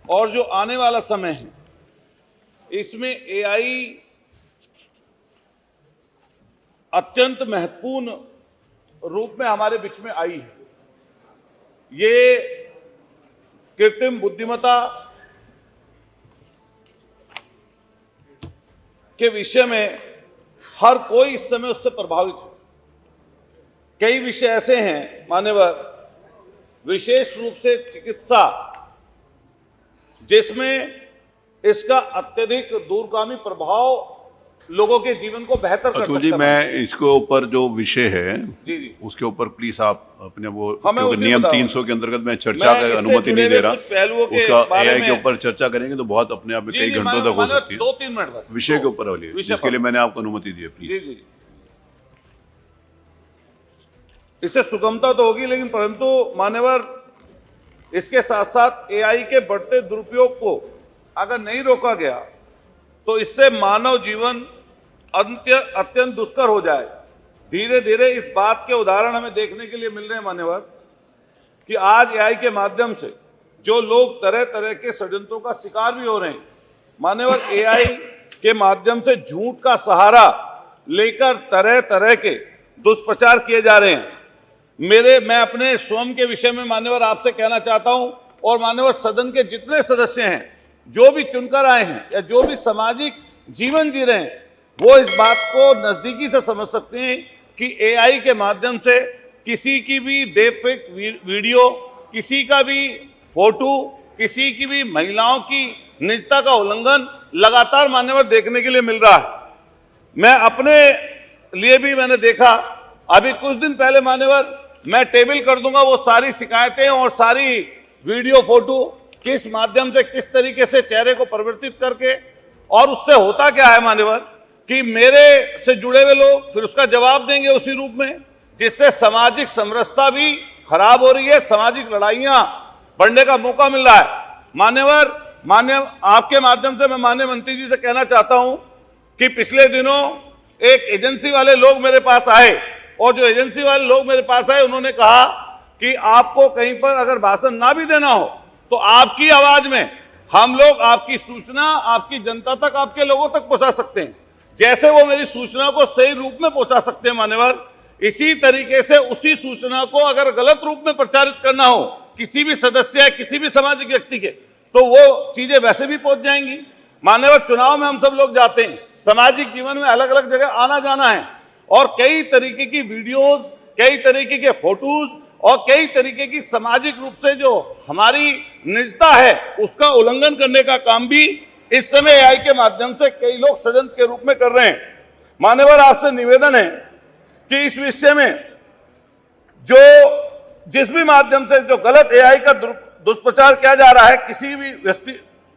और जो आने वाला समय है इसमें एआई अत्यंत महत्वपूर्ण रूप में हमारे बीच में आई है। ये कृत्रिम बुद्धिमत्ता के विषय में हर कोई इस समय उससे प्रभावित है। कई विषय ऐसे हैं मान्यवर, विशेष रूप से चिकित्सा, जिसमें इसका अत्यधिक दूरगामी प्रभाव लोगों के जीवन को बेहतर कर सकता है। जी, मैं इसके ऊपर जो विषय है जी जी उसके ऊपर प्लीज आप अपने वो हमें नियम 300 के अंतर्गत मैं चर्चा का अनुमति नहीं दे रहा, उसका एआई के ऊपर चर्चा करेंगे तो बहुत अपने आप में कई घंटों तक हो सकती है। 2-3 मिनट बस विषय के ऊपर वाली, जिसके लिए मैंने आपको अनुमति दी है, प्लीज। जी जी इससे सुगमता तो होगी, लेकिन परंतु मान्यवर इसके साथ साथ एआई के बढ़ते दुरुपयोग को अगर नहीं रोका गया तो इससे मानव जीवन अत्यंत दुष्कर हो जाए। धीरे धीरे इस बात के उदाहरण हमें देखने के लिए मिल रहे हैं मान्यवर कि आज एआई के माध्यम से जो लोग तरह तरह के षड्यंत्रों का शिकार भी हो रहे हैं। मान्यवर, एआई के माध्यम से झूठ का सहारा लेकर तरह तरह के दुष्प्रचार किए जा रहे हैं। मैं अपने स्वयं के विषय में मान्यवर आपसे कहना चाहता हूं, और मान्यवर सदन के जितने सदस्य हैं, जो भी चुनकर आए हैं या जो भी सामाजिक जीवन जी रहे हैं, वो इस बात को नजदीकी से समझ सकते हैं कि एआई के माध्यम से किसी की भी डीपफेक वीडियो, किसी का भी फोटो, किसी की भी महिलाओं की निजता का उल्लंघन लगातार मान्यवर देखने के लिए मिल रहा है। मैं अपने लिए भी मैंने देखा, अभी कुछ दिन पहले मान्यवर मैं टेबल कर दूंगा वो सारी शिकायतें और सारी वीडियो फोटो किस माध्यम से किस तरीके से चेहरे को परिवर्तित करके, और उससे होता क्या है मान्यवर कि मेरे से जुड़े हुए लोग फिर उसका जवाब देंगे उसी रूप में, जिससे सामाजिक समरसता भी खराब हो रही है, सामाजिक लड़ाइयां बढ़ने का मौका मिल रहा है। आपके माध्यम से मैं माननीय मंत्री जी से कहना चाहता हूं कि पिछले दिनों एक एजेंसी वाले लोग मेरे पास आए, और जो एजेंसी वाले लोग मेरे पास आए उन्होंने कहा कि आपको कहीं पर अगर भाषण ना भी देना हो तो आपकी आवाज में हम लोग आपकी सूचना आपकी जनता तक, आपके लोगों तक पहुंचा सकते हैं। जैसे वो मेरी सूचना को सही रूप में पहुंचा सकते हैं मान्यवर, इसी तरीके से उसी सूचना को अगर गलत रूप में प्रचारित करना हो किसी भी सदस्य, किसी भी सामाजिक व्यक्ति के, तो वो चीजें वैसे भी पहुंच जाएंगी। मान्यवर, चुनाव में हम सब लोग जाते हैं, सामाजिक जीवन में अलग अलग जगह आना जाना है, और कई तरीके की वीडियोस, कई तरीके के फोटोज और कई तरीके की सामाजिक रूप से जो हमारी निजता है उसका उल्लंघन करने का काम भी इस समय एआई के माध्यम से कई लोग षड्यंत्र के रूप में कर रहे हैं। मान्यवर, आपसे निवेदन है कि इस विषय में जो जिस भी माध्यम से जो गलत एआई का दुष्प्रचार किया जा रहा है किसी भी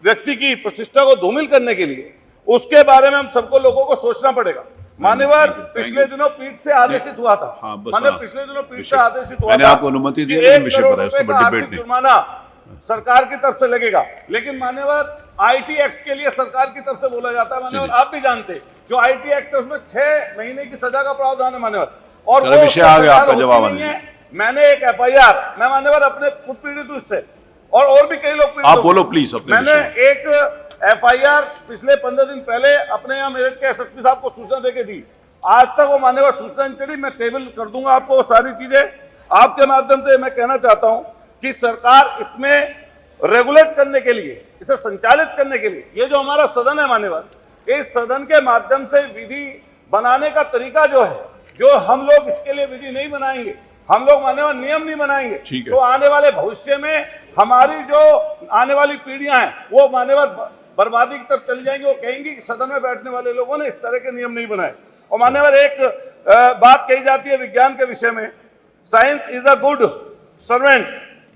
व्यक्ति की प्रतिष्ठा को धूमिल करने के लिए, उसके बारे में हम सबको लोगों को सोचना पड़ेगा। मान्यवर, पिछले दिनों पीठ से आदेशित हुआ था, पिछले दिनों पीठ से आदेशित हुआ था, आपको अनुमति दी है, विषय पर है, उसको डिबेट नहीं। जुर्माना सरकार की तरफ से लगेगा, लेकिन मान्यवर आईटी एक्ट के लिए सरकार की तरफ से बोला जाता है मान्यवर, आप भी जानते जो आईटी एक्ट है उसमें 6 महीने की सजा का प्रावधान है मान्यवर, और वो विषय आ गया, आपका जवाब नहीं है। मैंने एक एफआईआर, मैं मान्यवर अपने खुद पीड़ित हूं इससे, और भी कई लोग पीड़ित, आप बोलो प्लीज अपने। मैंने एक एफआईआर पिछले 15 दिन पहले अपने यहाँ मेरठ के एसएसपी साहब को सूचना देके दी, आज तक वो मान्यवर सूचना नहीं चढ़ी। मैं टेबल कर दूंगा आपको वो सारी चीजें। आपके माध्यम से मैं कहना चाहता हूं कि सरकार इसमें रेगुलेट करने के लिए, इसे संचालित करने के लिए, ये जो हमारा सदन है मान्यवर, इस सदन के माध्यम से विधि बनाने का तरीका जो है, जो हम लोग इसके लिए विधि नहीं बनाएंगे, हम लोग मान्यवर नियम नहीं बनाएंगे, तो आने वाले भविष्य में हमारी जो आने वाली पीढ़ियां हैं वो मान्यवर बर्बादी की तरफ चली जाएंगी। वो कहेंगी कि सदन में बैठने वाले लोगों ने इस तरह के नियम नहीं बनाए। और मान्यवर, एक बात कही जाती है विज्ञान के विषय में, science is a good servant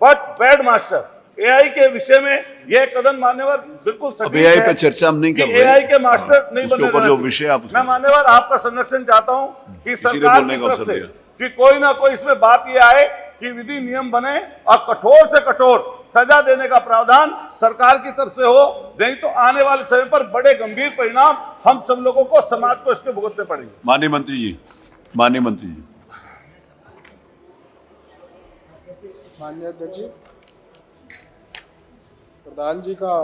but bad master. AI के विषय में यह कदम मान्यवर बिल्कुल सटीक है। एआई पे चर्चा हम नहीं कर रहे, एआई के मास्टर नहीं बनने ऊपर जो विषय आप, मैं मान्यवर आपका संरक्षण चाहता हूं कि सरकार की तरफ से कि कोई ना कोई इसमें बात यह आए कि विधि नियम बने और कठोर से कठोर सजा देने का प्रावधान सरकार की तरफ से हो, नहीं तो आने वाले समय पर बड़े गंभीर परिणाम हम सब लोगों को, समाज को इसके भुगतने पड़ेंगे। माननीय मंत्री जी, माननीय मंत्री जी। माननीय अध्यक्ष जी, प्रधान जी का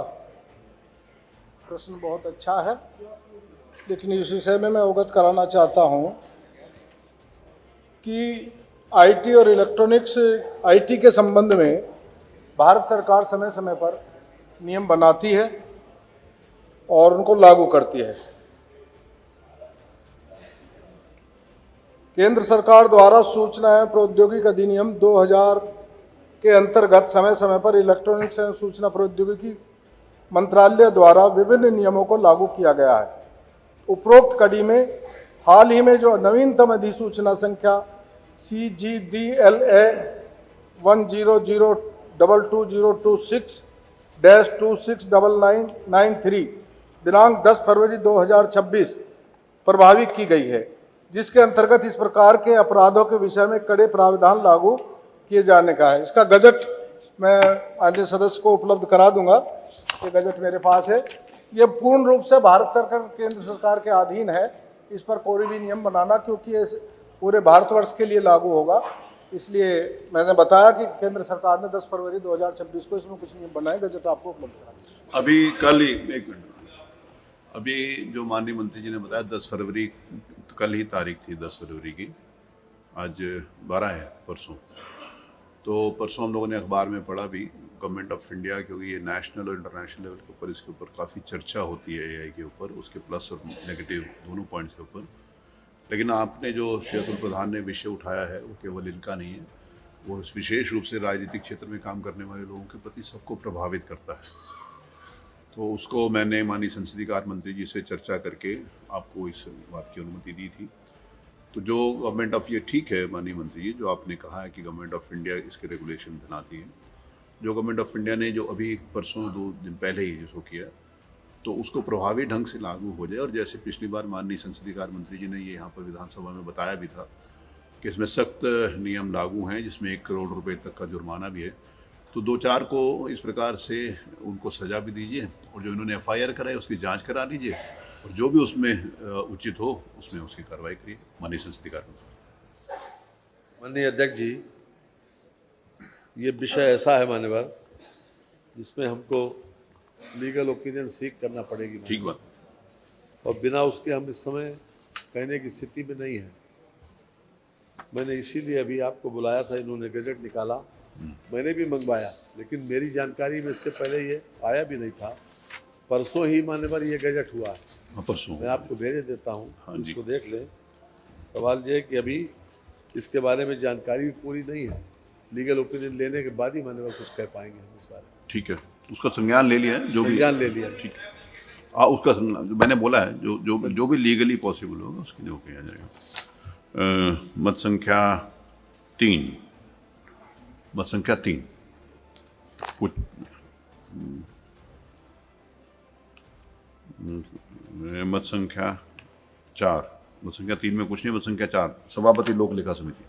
प्रश्न बहुत अच्छा है, लेकिन इस विषय में मैं अवगत कराना चाहता हूं कि आईटी और इलेक्ट्रॉनिक्स आईटी के संबंध में भारत सरकार समय समय पर नियम बनाती है और उनको लागू करती है। केंद्र सरकार द्वारा सूचना एवं प्रौद्योगिकी अधिनियम 2000 के अंतर्गत समय समय पर इलेक्ट्रॉनिक्स एवं सूचना प्रौद्योगिकी मंत्रालय द्वारा विभिन्न नियमों को लागू किया गया है। उपरोक्त कड़ी में हाल ही में जो नवीनतम अधिसूचना संख्या CGDLA 1002226-269993 दिनांक 10 फरवरी 2026 प्रभावित की गई है, जिसके अंतर्गत इस प्रकार के अपराधों के विषय में कड़े प्रावधान लागू किए जाने का है। इसका गजट मैं अन्य सदस्य को उपलब्ध करा दूंगा। ये गजट मेरे पास है। ये पूर्ण रूप से भारत सरकार केंद्र सरकार के अधीन है। इस पर कोई भी नियम बनाना, क्योंकि ये पूरे भारतवर्ष के लिए लागू होगा, इसलिए मैंने बताया कि केंद्र सरकार ने 10 फरवरी 2026 को इसमें कुछ नियम बनाए। गजट आपको उपलब्ध करा दिया। अभी कल ही एक मिनट, अभी जो माननीय मंत्री जी ने बताया 10 फरवरी, कल ही तारीख थी 10 फरवरी की, आज 12 है, परसों। तो परसों हम लोगों ने अखबार में पढ़ा भी, गवर्नमेंट ऑफ इंडिया, क्योंकि ये नेशनल और इंटरनेशनल लेवल के ऊपर इसके ऊपर काफ़ी चर्चा होती है एआई के ऊपर, उसके प्लस और नेगेटिव दोनों पॉइंट्स के ऊपर। लेकिन आपने जो श्री अतुल प्रधान ने विषय उठाया है वो केवल इनका नहीं है, वो विशेष रूप से राजनीतिक क्षेत्र में काम करने वाले लोगों के प्रति सबको प्रभावित करता है। तो उसको मैंने माननीय संसदीय कार्य मंत्री जी से चर्चा करके आपको इस बात की अनुमति दी थी। तो जो गवर्नमेंट ऑफ, ये ठीक है माननीय मंत्री जी जो आपने कहा है कि गवर्नमेंट ऑफ इंडिया इसके रेगुलेशन बनाती है। जो गवर्नमेंट ऑफ इंडिया ने जो अभी परसों 2 दिन पहले ही जो किया, तो उसको प्रभावी ढंग से लागू हो जाए। और जैसे पिछली बार माननीय संसदीय कार्य मंत्री जी ने ये यहाँ पर विधानसभा में बताया भी था कि इसमें सख्त नियम लागू हैं, जिसमें 1 करोड़ रुपए तक का जुर्माना भी है। तो 2-4 को इस प्रकार से उनको सज़ा भी दीजिए, और जो इन्होंने FIR कराई उसकी जांच करा लीजिए, और जो भी उसमें उचित हो उसमें उसकी कार्रवाई करिए। माननीय संसदीय कार्य मंत्री। माननीय अध्यक्ष जी, ये विषय ऐसा है मान्यवर जिसमें हमको लीगल ओपिनियन सीख करना पड़ेगी। ठीक बात। और बिना उसके हम इस समय कहने की स्थिति में नहीं है। मैंने इसीलिए अभी आपको बुलाया था, इन्होंने गजट निकाला, मैंने भी मंगवाया, लेकिन मेरी जानकारी में इससे पहले ये आया भी नहीं था। परसों ही मान्यवर ये गजट हुआ है। परसों मैं आपको भेज देता हूँ, इसको देख लें। सवाल ये है कि अभी इसके बारे में जानकारी भी पूरी नहीं है। लीगल ओपिनियन लेने के बाद ही मान्यवर कुछ कह पाएंगे हम इस बारे में। ठीक है, उसका संज्ञान ले लिया है, जो भी संज्ञान ले लिया। ठीक है, उसका मैंने बोला है जो भी लीगली पॉसिबल होगा उसके लिए वो किया जाएगा। मत संख्या 3, मत संख्या 3 कुछ मत संख्या 4, मत संख्या 3 में कुछ नहीं, मत संख्या 4 सभापति लोक लेखा समिति,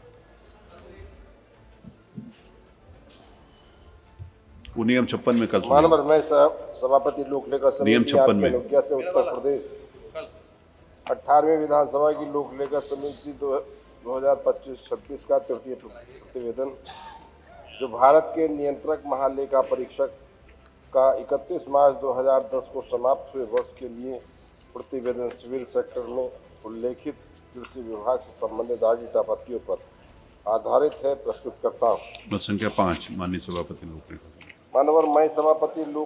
वो नियम 56 में कल मानवर मैं सभापति लोक लेखा समिति नियम 56 में अनुज्ञा से उत्तर प्रदेश 18वीं विधानसभा की लोक लेखा समिति 2025-26 का तृतीय प्रतिवेदन, जो भारत के नियंत्रक महालेखा परीक्षक का 31 मार्च 2010 को समाप्त हुए वर्ष के लिए प्रतिवेदन सिविल सेक्टर में उल्लेखित कृषि विभाग से संबंधित डाटा पत्तियों पर आधारित है, प्रस्तुत करता हूँ। मत संख्या 5 माननीय सभापति लोक लेखा। मानवर मैं सभापति लोक